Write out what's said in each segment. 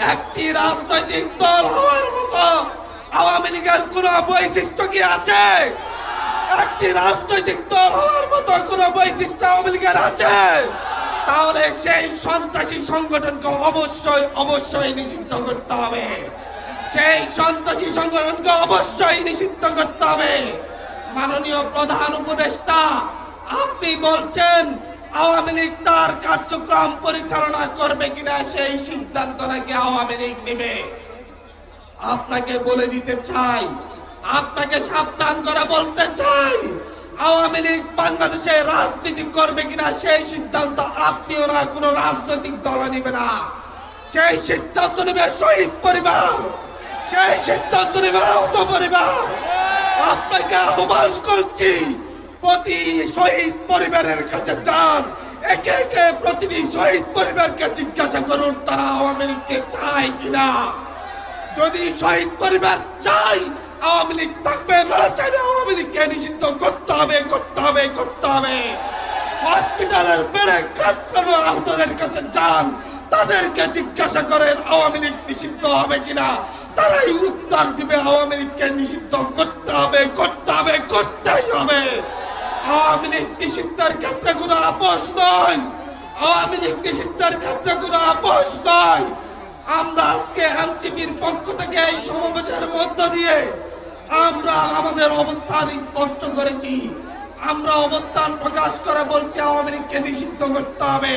একটি রাজনৈতিক দল হওয়ার মতো আওয়ামী লীগের কোন বৈশিষ্ট্য কি আছে? একটি রাজনৈতিক দল হওয়ার মতো কোন বৈশিষ্ট্য আওয়ামী লীগের আছে? তাহলে সেই সন্ত্রাসী সংগঠনকে অবশ্যই অবশ্যই নিষিদ্ধ করতে হবে। সেই সন্ত্রাসী সংগঠনকে অবশ্যই নিষিদ্ধ করতে হবে। মাননীয় প্রধান উপদেষ্টা, আপনি বলছেন আওয়ামী লীগ তার কার্যক্রম পরিচালনা করবে কিনা সেই সিদ্ধান্ত নাকি আওয়ামী লীগ নেবে। আপনাকে বলে দিতে চাই, আপনাকে সাবধান করে বলতে চাই, আওয়ামী লীগ বাংলাদেশে রাজনীতি করবে কিনা সেই সিদ্ধান্ত আপনিও না, কোন রাজনৈতিক দল নেবে না। সেই সিদ্ধান্ত নেবে শহীদ পরিবার, সেই সিদ্ধান্ত নেবে আহত পরিবার। আপনাকে আহ্বান করছি, প্রতি শহীদ পরিবারের কাছে যান, একে একে প্রতিটি শহীদ পরিবারকে জিজ্ঞাসা করুন তারা আওয়ামী লীগকে চায় কিনা। যদি শহীদ পরিবার চাই আওয়ামী লীগ থাকবে, না চাইলে আওয়ামী লীগকে নিষিদ্ধ করতে হবে, করতে হবে, করতে হবে। হসপিটালের বেড়ে কাতরানো আহতদের কাছে যান, তাদেরকে জিজ্ঞাসা করেন আওয়ামী লীগ নিষিদ্ধ হবে কিনা। তারাই উত্তর দিবে আওয়ামী লীগকে নিষিদ্ধ করতে হবে, করতে হবে, করতেই হবে। আওয়ামী লীগ নিষিদ্ধের ক্ষেত্রে কোনো আপোষ নয়, আওয়ামী লীগ নিষিদ্ধের ক্ষেত্রে কোনো আপোষ নয়। আমরা আজকে এনসিপির পক্ষ থেকে এই সমাবেশের মধ্য দিয়ে আমরা আমাদের অবস্থান স্পষ্ট করেছি। আমরা অবস্থান প্রকাশ করে বলছি আওয়ামী লীগকে নিষিদ্ধ করতে হবে।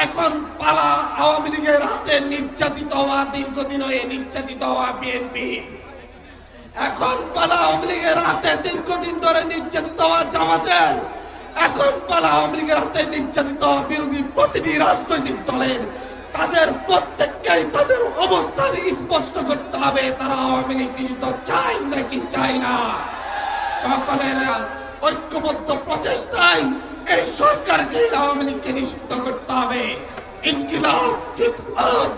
এখন পালা আওয়ামী লীগের হাতে নির্যাতিত হওয়া, দীর্ঘদিন হয়ে নির্যাতিত হওয়া বিএনপি। এখন পালা আওয়ামী লীগের হাতে দীর্ঘদিন ধরে নির্যাতিত হওয়া জামাতের। এখন পালা আওয়ামী লীগের হাতে নির্যাতিত হওয়া বিরোধী প্রতিটি রাজনৈতিক দলের। তাদের প্রত্যেককেই তাদের অবস্থান স্পষ্ট করতে হবে, তারা আওয়ামী লীগ নিষিদ্ধ চায় নাকি চায় না। সকলের ঐক্যবদ্ধ প্রচেষ্টায় এই সরকারকে আওয়ামী লীগকে নিষিদ্ধ করতে হবে। ইনকিলাব জিন্দাবাদ।